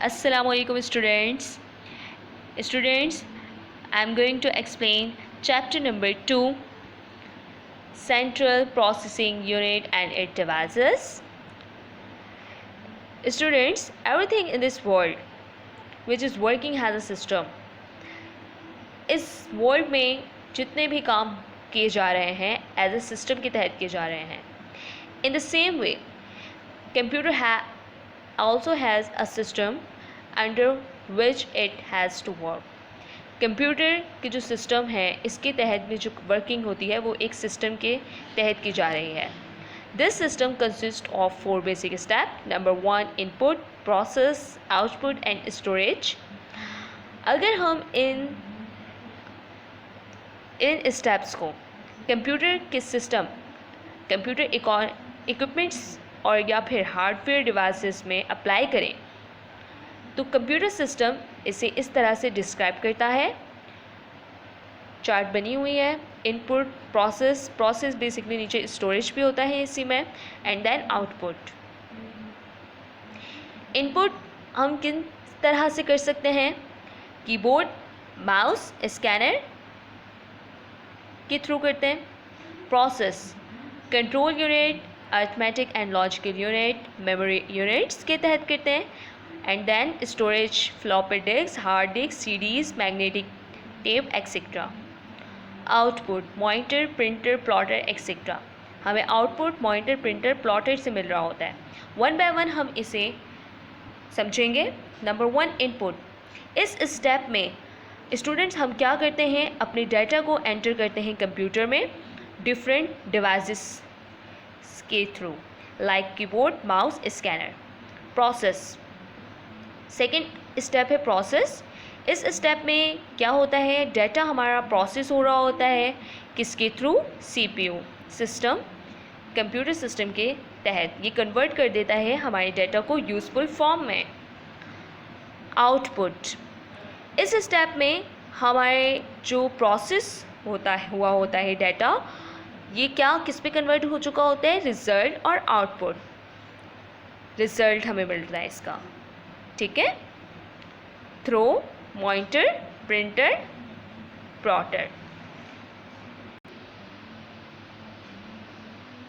Assalamualaikum students. I'm going to explain chapter number 2, Central Processing Unit and its devices. Students, everything in this world which is working as a system, इस world में जितने भी काम किए जा रहे हैं एज ए सिस्टम के तहत किए जा रहे हैं. In the same way, computer also has a system under which it has to work. Computer की जो सिस्टम है इसके तहत में जो वर्किंग होती है वो एक सिस्टम के तहत की जा रही है. This system consist of 4 basic step. Number 1 input, process, output and storage. अगर हम इन स्टेप्स को कंप्यूटर के सिस्टम, कंप्यूटर इक्विपमेंट्स और या फिर हार्डवेयर डिवाइसेस में अप्लाई करें तो कंप्यूटर सिस्टम इसे इस तरह से डिस्क्राइब करता है. चार्ट बनी हुई है. इनपुट, प्रोसेस बेसिकली नीचे स्टोरेज भी होता है इसी में, एंड देन आउटपुट. इनपुट हम किन तरह से कर सकते हैं? कीबोर्ड, माउस, स्कैनर के थ्रू करते हैं. Process, control unit, arithmetic and logical unit, memory units के तहत करते हैं. And then storage, floppy disk, hard disk, CDs, magnetic tape etcetera. Output, monitor, printer, plotter etcetera. हमें आउटपुट मॉनिटर, प्रिंटर, प्लॉटर से मिल रहा होता है. वन बाय वन हम इसे समझेंगे. Number 1 input. इस स्टेप में स्टूडेंट्स हम क्या करते हैं? अपने डाटा को एंटर करते हैं कंप्यूटर में डिफरेंट डिवाइसेस के through, like keyboard, mouse, scanner. Process, second step है प्रोसेस. इस स्टेप में क्या होता है? डाटा हमारा प्रोसेस हो रहा होता है किसके through? CPU system, computer system के तहत. ये कन्वर्ट कर देता है हमारे डाटा को यूज़फुल फॉर्म में. आउटपुट. इस स्टेप में हमारे जो प्रोसेस हुआ होता है डाटा, ये क्या किस पे कन्वर्ट हो चुका होता है? रिजल्ट और आउटपुट. रिजल्ट हमें मिल रहा है इसका. ठीक है. Through, monitor, printer, plotter.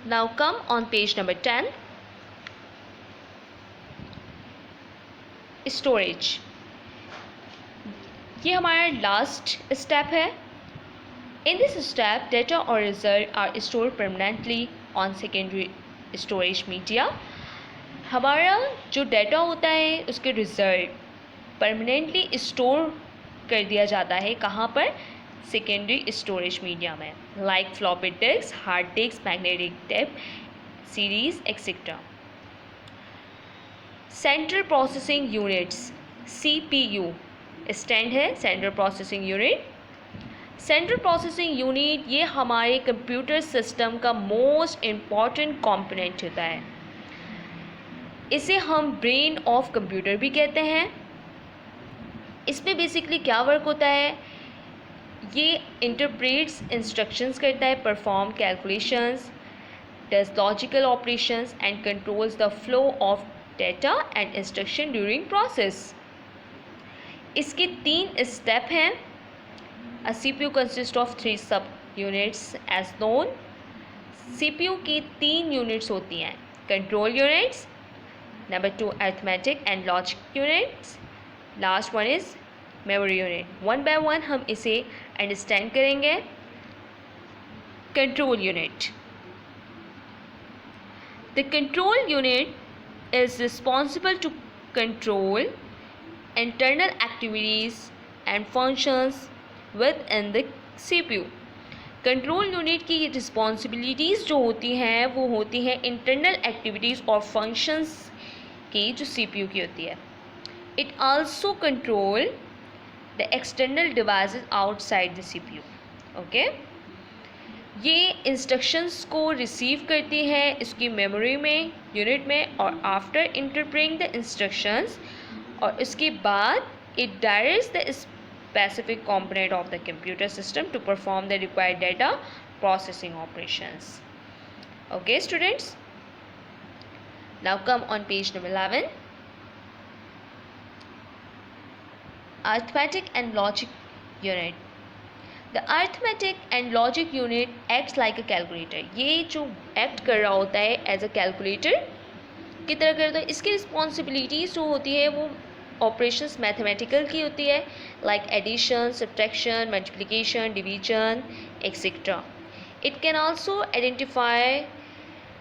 Now come on page number 10. Storage. ये हमारा लास्ट स्टेप है. इन दिस स्टेप डेटा और result are store permanently on secondary storage media. हमारा जो डाटा होता है उसके रिजल्ट परमानेंटली स्टोर कर दिया जाता है. कहाँ पर? सेकेंडरी स्टोरेज मीडिया में, like floppy disk, hard disk, magnetic tape, series etcetera. Central processing units, CPU stand है central processing unit. Central processing unit ये हमारे कंप्यूटर सिस्टम का मोस्ट इम्पॉर्टेंट कंपोनेंट होता है. इसे हम ब्रेन ऑफ कंप्यूटर भी कहते हैं. इसमें बेसिकली क्या वर्क होता है? ये इंटरप्रेट्स इंस्ट्रक्शंस करता है, perform calculations, does logical operations and controls the flow of data and instruction during process. इसके 3 स्टेप हैं. A CPU consists of 3 सब यूनिट्स एज नोन. CPU की 3 यूनिट्स होती हैं. Control units, number 2 arithmetic and logic units, last one is memory unit. One by one हम इसे understand करेंगे. Control unit. The control unit is responsible to control internal activities and functions within the CPU. Control unit की responsibilities जो होती हैं वो होती हैं इंटरनल एक्टिविटीज़ और फंक्शंस की जो CPU की होती है. It also control the external devices outside the CPU. Okay. ये इंस्ट्रक्शंस को रिसीव करती है इसकी मेमोरी में, यूनिट में, और आफ्टर इंटरप्रेटिंग द इंस्ट्रक्शंस और उसके बाद it directs the specific component of the computer system to perform the required data processing operations. Okay students, now come on page number 11. Arithmetic and logic unit. The arithmetic and logic unit acts like a calculator. ये जो act कर रहा होता है as a calculator की तरह करता है। इसकी रिस्पॉन्सिबिलिटीज़ जो होती है वो ऑपरेशंस मैथमेटिकल की होती है, like addition, subtraction, multiplication, division etcetera. It can also identify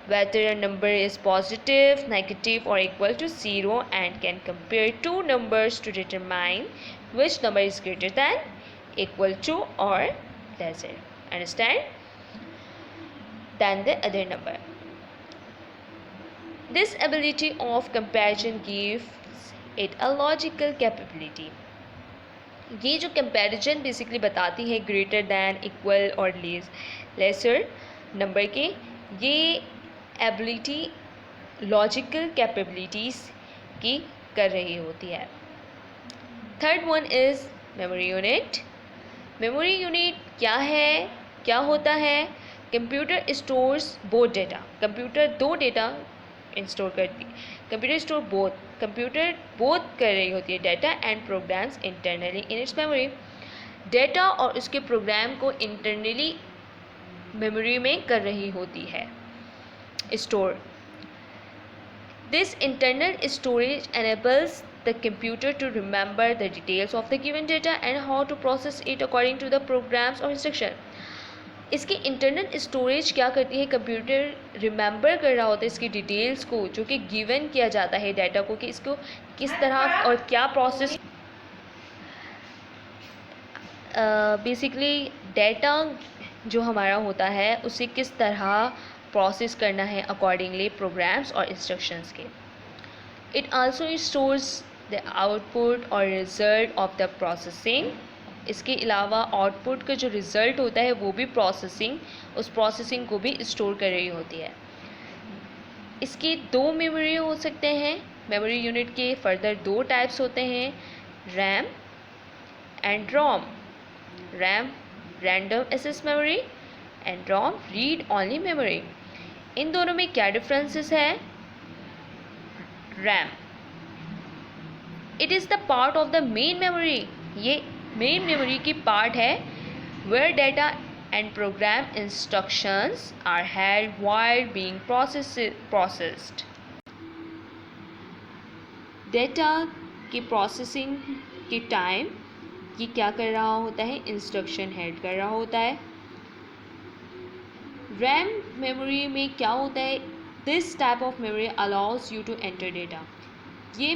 whether a number is positive, negative or equal to 0 and can compare two numbers to determine which number is greater than, equal to or lesser, understand, than the other number. This ability of comparison gives it a logical capability. ये जो comparison basically बताती है greater than, equal और laser number के, ये ability logical capabilities की कर रही होती है। Third one is memory unit. Memory unit क्या है, क्या होता है? Computer stores both data. Computer दो डेटा स्टोर करती है। कंप्यूटर स्टोर कंप्यूटर बोथ कर रही होती है data and programs internally in its memory. Data और उसके प्रोग्राम को इंटरनली मेमोरी में कर रही होती है store. This internal storage enables the computer to remember the details of the given data and how to process it according to the programs or instruction. इसकी internal storage क्या करती है? कंप्यूटर रिमेंबर कर रहा होता है इसकी डिटेल्स को जो कि गिवन किया जाता है डाटा को, कि इसको किस तरह और क्या प्रोसेस। बेसिकली डाटा जो हमारा होता है उसे किस तरह प्रोसेस करना है अकॉर्डिंगली प्रोग्राम्स और इंस्ट्रक्शंस के। It also stores the output और रिजल्ट ऑफ द प्रोसेसिंग। इसके अलावा आउटपुट का जो रिज़ल्ट होता है वो भी उस प्रोसेसिंग को भी स्टोर कर रही होती है। इसके दो मेमोरी हो सकते हैं। मेमोरी यूनिट के फर्दर दो टाइप्स होते हैं, RAM and ROM. RAM random access memory and ROM read only memory. इन दोनों में क्या डिफरेंसेस है? RAM, it is the part of the main memory. ये मेन मेमोरी की पार्ट है where data and program instructions are held while being processed. Data की processing के टाइम ये क्या कर रहा होता है? इंस्ट्रक्शन हेल्ड कर रहा होता है। रैम मेमोरी में क्या होता है? This type of memory allows you to enter data. ये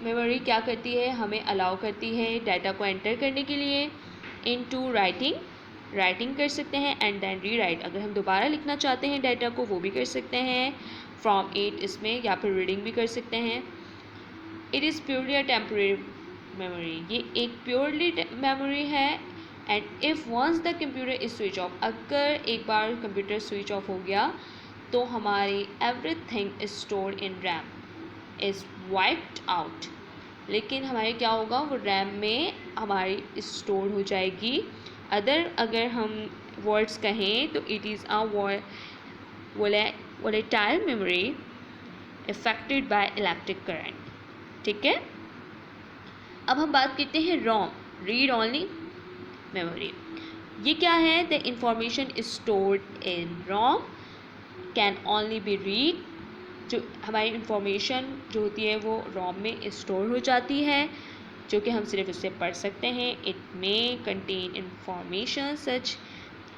मेमोरी क्या करती है? हमें अलाउ करती है डाटा को एंटर करने के लिए इनटू राइटिंग कर सकते हैं एंड देन रीराइट। अगर हम दोबारा लिखना चाहते हैं डाटा को वो भी कर सकते हैं फ्रॉम इट इसमें, या फिर रीडिंग भी कर सकते हैं। It is purely a temporary memory. ये एक प्योरली मेमोरी है and if once the computer is switch off, अगर एक बार कंप्यूटर स्विच ऑफ हो गया तो हमारी everything is stored in RAM is wiped out. लेकिन हमारे क्या होगा? वो रैम में हमारी स्टोर हो जाएगी। अगर हम वर्ड्स कहें तो it is a volatile memory affected by electric current. ठीक है, अब हम बात करते हैं रोम, रीड ओनली मेमोरी। ये क्या है? The information is stored in ROM can only be read. जो हमारी इंफॉर्मेशन जो होती है वो रोम में स्टोर हो जाती है, जो कि हम सिर्फ उससे पढ़ सकते हैं। It may contain information such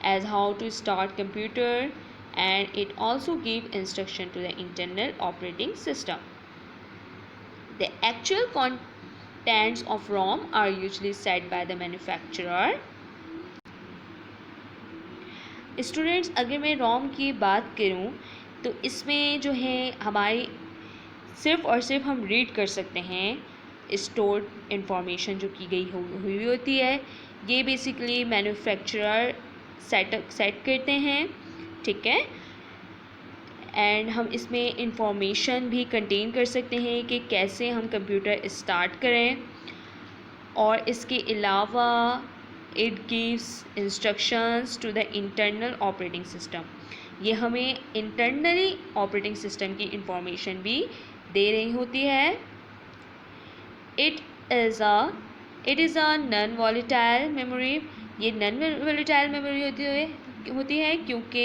as how to start computer and it also give instruction to the internal operating system. The actual contents of ROM are usually set by the manufacturer. Students, अगर मैं ROM की बात करूं तो इसमें जो है हमारी सिर्फ और सिर्फ हम रीड कर सकते हैं स्टोर्ड इंफॉर्मेशन जो की गई हुई होती है। ये बेसिकली मैन्युफैक्चरर सेट करते हैं। ठीक है, एंड हम इसमें इंफॉर्मेशन भी कंटेन कर सकते हैं कि कैसे हम कंप्यूटर स्टार्ट करें, और इसके अलावा it gives instructions to the internal operating system. ये हमें इंटरनली ऑपरेटिंग सिस्टम की इंफॉर्मेशन भी दे रही होती है। It is a it is a non volatile memory. ये नॉन वॉलेटाइल मेमोरी होती है क्योंकि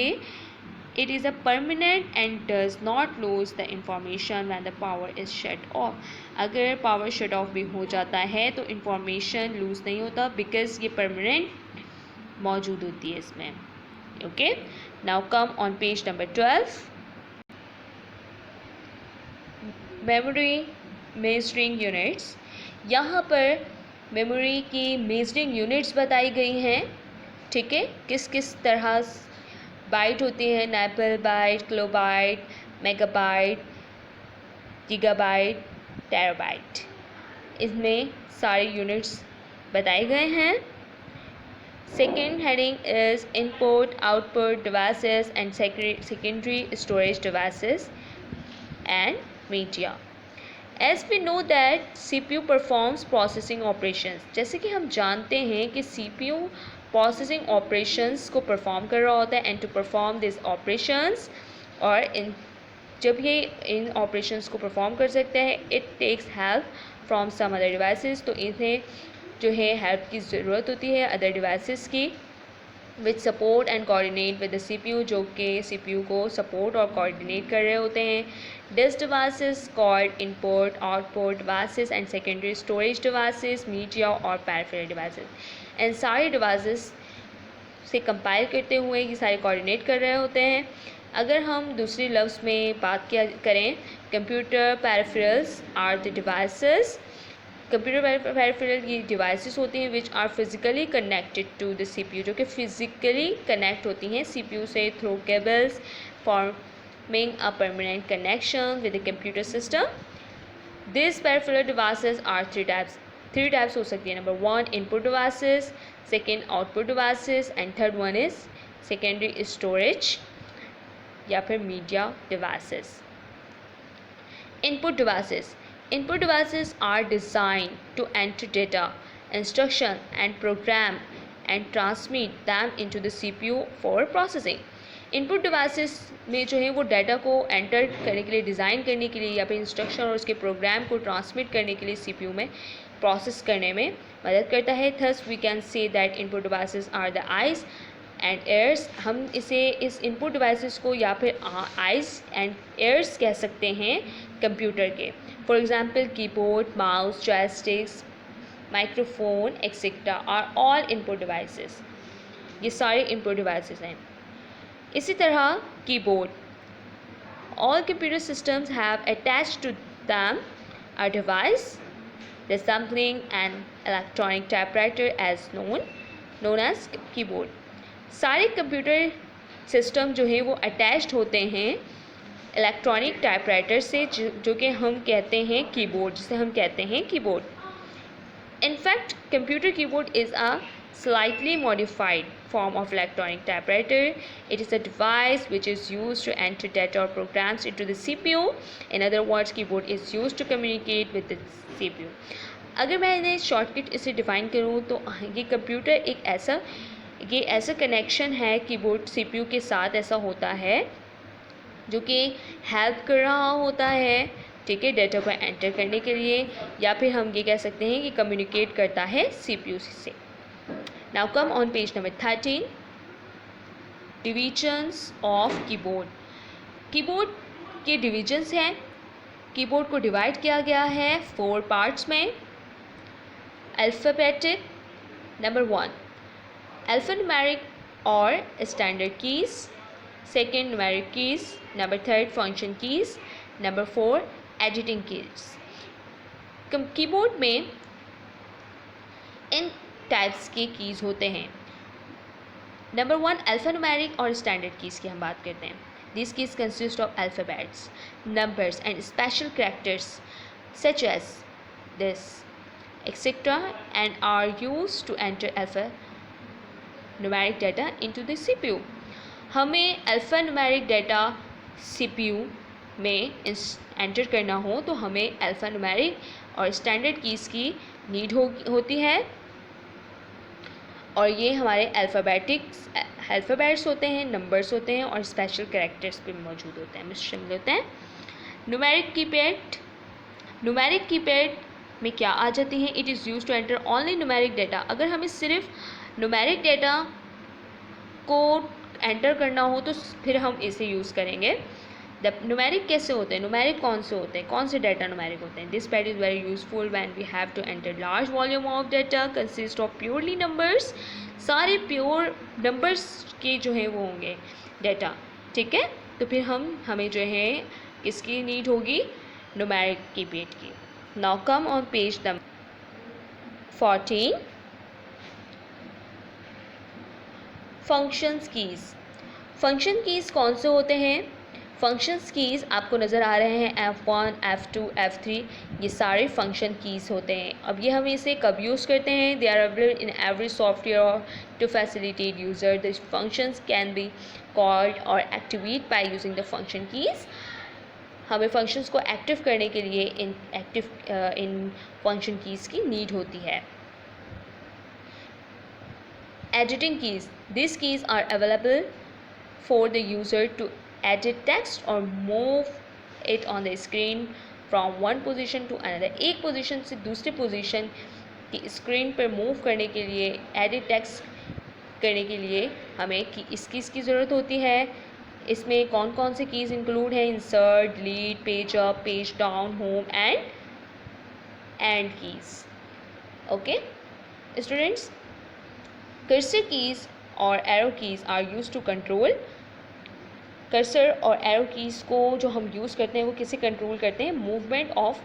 it is a permanent and does not lose the information when the power is shut off. अगर पावर शट ऑफ भी हो जाता है तो इंफॉर्मेशन लूज़ नहीं होता, बिकॉज ये परमानेंट मौजूद होती है इसमें। Okay, now come on page number 12, memory measuring units. यहाँ पर मेमोरी की मेजरिंग यूनिट्स बताई गई हैं। ठीक है, किस किस तरह बाइट होती हैं, nibble byte, kilobyte, megabyte, gigabyte, terabyte, इसमें सारे यूनिट्स बताए गए हैं। Second heading is input output devices and secondary storage devices and media. As we know that CPU performs processing operations, जैसे कि हम जानते हैं कि CPU processing operations को perform कर रहा होता है, and to perform these operations, और जब ये इन operations को perform कर सकते हैं, it takes help from some other devices, तो इन्हें जो है help की ज़रूरत होती है other devices की, which support and coordinate with the CPU, जो कि CPU को support और coordinate कर रहे होते हैं. These devices called input, output devices and secondary storage devices, media और peripheral devices. and सारे devices से कंपाइल करते हुए ये सारे कोऑर्डिनेट कर रहे होते हैं. अगर हम दूसरे लफ्ज़ में बात किया करें, computer peripherals are the devices. Computer peripheral ये डिवाइसेस होती हैं which are physically connected to the CPU, जो कि फिज़िकली कनेक्ट होती हैं CPU से through cables, forming a permanent connection with the computer system. These peripheral devices are three types हो सकती है. Number 1 input devices, second output devices and third one is secondary storage या फिर media devices. Input devices are designed to enter data, instruction and program and transmit them into the CPU for processing. Input devices में जो है वो data को enter करने के लिए, डिज़ाइन करने के लिए या फिर इंस्ट्रक्शन और उसके प्रोग्राम को ट्रांसमिट करने के लिए CPU में प्रोसेस करने में मदद करता है. Thus we can say that input devices are the eyes and ears. हम इस इनपुट डिवाइसेस को या फिर आइज़ एंड एयर्स कह सकते हैं कंप्यूटर के. For example keyboard, mouse, joysticks, microphone etcetera are all input devices. ये सारे इनपुट डिवाइसेस हैं. इसी तरह keyboard, all computer systems have attached to them a device resembling an electronic typewriter as known as keyboard. सारे computer system जो है वो attached होते हैं इलेक्ट्रॉनिक टाइपराइटर से, जो कि हम कहते हैं कीबोर्ड, जिसे हम कहते हैं keyboard. In fact computer keyboard is a slightly modified form of electronic typewriter. It is a device which is used to enter data or programs into the CPU. In other words, keyboard is used to communicate with the CPU. अगर मैं इन्हें shortcut इसे define करूँ तो ये computer ये ऐसा connection है कीबोर्ड CPU के साथ ऐसा होता है जो कि हेल्प कर रहा होता है, ठीक है, डेटा को एंटर करने के लिए, या फिर हम ये कह सकते हैं कि कम्युनिकेट करता है CPU से. Now come on page number 13, divisions of keyboard. Keyboard के डिविजन्स हैं. कीबोर्ड को डिवाइड किया गया है 4 पार्ट्स में. अल्फ़ाबेटिक, नंबर 1 अल्फ़ान्यूमेरिक और standard keys, second numeric keys, number 3 function keys, number 4 editing keys. Keyboard में इन टाइप्स के कीज़ होते हैं. नंबर 1 अल्फ़ान्यूमेरिक और स्टैंडर्ड कीज़ की हम बात करते हैं. These keys consist of alphabets, numbers and special characters such as this, etc. and are used to enter alphanumeric data into the CPU. हमें alphanumeric data CPU में एंटर करना हो तो हमें alphanumeric और स्टैंडर्ड कीज़ की नीड होती है, और ये हमारे अल्फ़ाबेट्स होते हैं, नंबर्स होते हैं और स्पेशल कैरेक्टर्स भी मौजूद होते हैं, शामिल होते हैं. न्यूमेरिक कीपैड में क्या आ जाती हैं? It is use to enter only numeric data. अगर हमें सिर्फ न्यूमेरिक डाटा को एंटर करना हो तो फिर हम इसे यूज़ करेंगे। द न्यूमेरिक कैसे होते हैं? न्यूमेरिक कौन से होते हैं? कौन से डाटा न्यूमेरिक होते हैं? This pad is very useful when we have to enter large volume of data consist of purely numbers. सारे प्योर नंबर्स के जो है वो होंगे डाटा, ठीक है। तो फिर हमें जो है किसकी नीड होगी? न्यूमेरिक कीपैड की। Now come on page number 14, functions keys. Function keys कौन से होते हैं? फंक्शंस कीज़ आपको नज़र आ रहे हैं F1, F2, F3, ये सारे फंक्शन कीज़ होते हैं। अब ये हम इसे कब यूज़ करते हैं? They are available in every software to facilitate user. The functions can be called or activate by using the function keys. हमें फंक्शंस को एक्टिव करने के लिए इन फंक्शन कीज़ की नीड होती है। Editing keys. These keys are available for the user to edit text or move it on the screen from one position to another. एक पोजीशन से दूसरी पोजीशन की स्क्रीन पर मूव करने के लिए, एडिट टेक्स्ट करने के लिए हमें इस कीज़ की ज़रूरत होती है। इसमें कौन कौन से कीज़ इंक्लूड हैं? Insert, delete, page up, page down, home end keys. Okay students, cursor keys और arrow keys are use to control. Cursor और एरो कीज़ को जो हम यूज़ करते हैं वो किसे कंट्रोल करते हैं? Movement of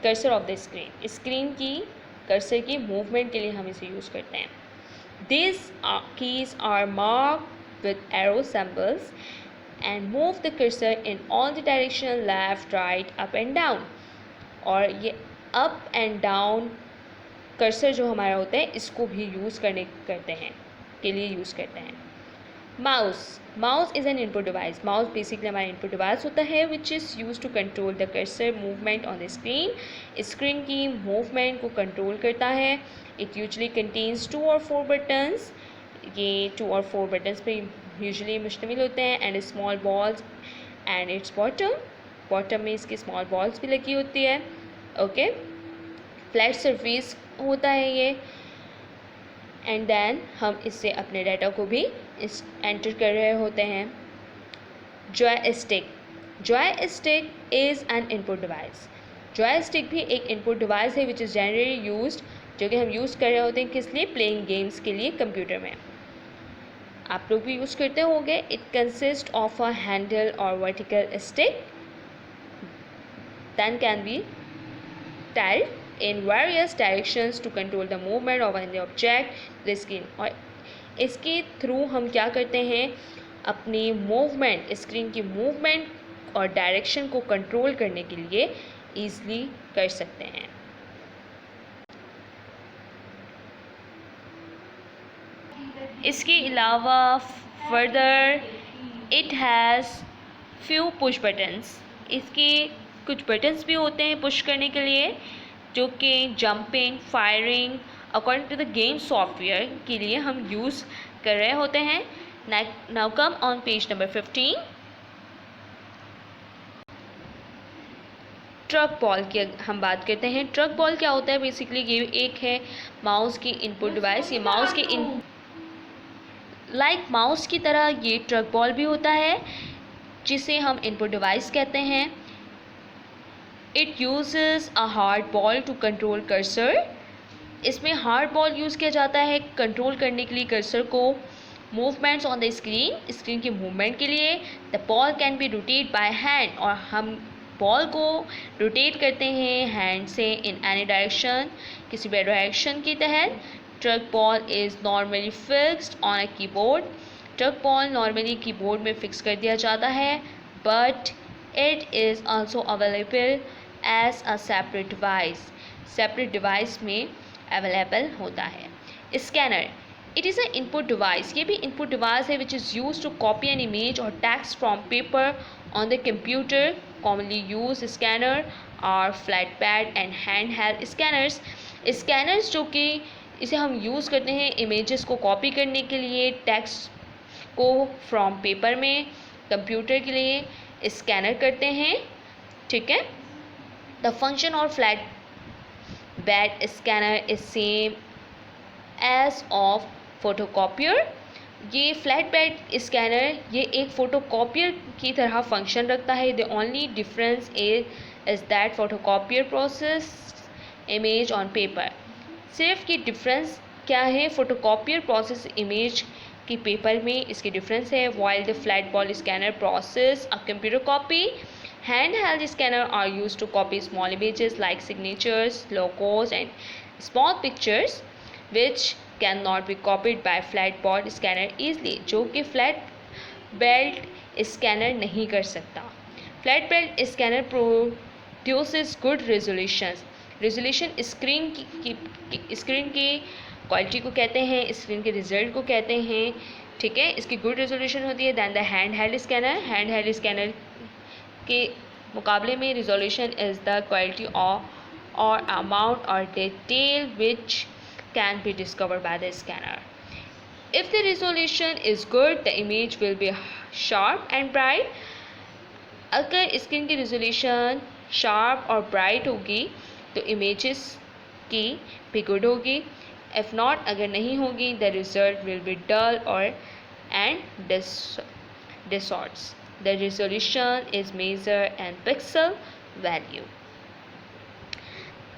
cursor of the screen. Screen की कर्सर की मूवमेंट के लिए हम इसे यूज़ करते हैं। This keys are marked with arrow symbols and move the cursor in all the direction, left, right, up and down. और ये अप एंड डाउन कर्सर जो हमारा होता है इसको भी के लिए यूज़ करते हैं। Mouse is an input device. Mouse basically हमारा इनपुट डिवाइस होता है which is use to control the cursor movement on the screen. Screen की मूवमेंट को कंट्रोल करता है। इट यूजली कंटेन्स 2 और 4 बटन्स। ये 2 और 4 बटन्स पे यूजली मुश्तमिल होते हैं and small balls and it's bottom में इसकी स्मॉल बॉल्स भी लगी होती है। ओके, फ्लैट सरफेस होता है ये। एंड देन हम इससे अपने डाटा को भी एंटर कर रहे होते हैं। Joystick is an input device. Joystick भी एक इनपुट डिवाइस है विच इज़ जनरली यूज्ड, जो कि हम यूज़ कर रहे होते हैं किस लिए? प्लेइंग गेम्स के लिए कंप्यूटर में। आप लोग भी यूज़ करते होंगे। It consist of a handle और vertical stick than can be tilted in various directions to control the movement of any object to the screen। और इसके थ्रू हम क्या करते हैं? अपनी मूवमेंट, स्क्रीन की मूवमेंट और डायरेक्शन को कंट्रोल करने के लिए ईज़िली कर सकते हैं। इसके अलावा further it has few push buttons. इसके कुछ बटन्स भी होते हैं पुश करने के लिए, जो कि jumping, firing according to the game software के लिए हम यूज़ कर रहे होते हैं। Now come on page number 15। Track ball की हम बात करते हैं। ट्रक बॉल क्या होता है? बेसिकली ये एक है माउस की इनपुट डिवाइस। ये माउस की माउस की तरह ये ट्रक बॉल भी होता है जिसे हम इनपुट डिवाइस कहते हैं। It uses a hard ball to control cursor. इसमें हार्ड बॉल यूज़ किया जाता है कंट्रोल करने के लिए कर्सर को। मूवमेंट्स ऑन द स्क्रीन की मूवमेंट के लिए। The ball can be rotate by hand, और हम बॉल को रोटेट करते हैं हैंड से इन एनी डायरेक्शन, किसी भी डायरेक्शन के तहत। Track ball is normally fixed on a keyboard. Track ball normally keyboard में फिक्स कर दिया जाता है, but it is also available as a separate device में अवेलेबल होता है। Scanner, it is a input device. ये भी इनपुट डिवाइस है which is use to copy an image और text from paper on the computer. Commonly use scanner are flat pad and hand held scanners जो कि इसे हम use करते हैं इमेजेस को कॉपी करने के लिए, टेक्स्ट को फ्रॉम पेपर में कंप्यूटर के लिए स्कैनर करते हैं, ठीक है। द फंक्शन और flat bed scanner is same as of photocopier. ये फ्लैट बेड स्कैनर ये एक फ़ोटोकॉपियर की तरह फंक्शन रखता है. The only difference is that photocopier process image on paper. सिर्फ ये डिफरेंस क्या है, फोटोकॉपियर प्रोसेस इमेज की पेपर में, इसकी डिफरेंस है. While the flat ball scanner process a computer copy, handheld scanner are used to copy small images like signatures, logos and small pictures which cannot be copied by flat board scanner easily. जो कि flat belt scanner नहीं कर सकता. Flat belt scanner produces good resolution. Resolution screen की quality को कहते हैं, screen के रिजल्ट को कहते हैं. ठीक है, इसकी गुड रेजोल्यूशन होती है than the hand held scanner. Hand held scanner के मुकाबले में रिजोल्यूशन इज़ द क्वालिटी और अमाउंट और detail which can be discovered by the scanner. If the resolution is good, the image will be sharp and bright. अगर screen की resolution sharp और bright होगी तो इमेजेस की भी गुड होगी. इफ़ नॉट, अगर नहीं होगी, द रिजल्ट विल बी डल और and distorts. The resolution is measured in pixel value.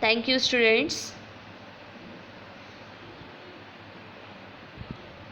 Thank you, students.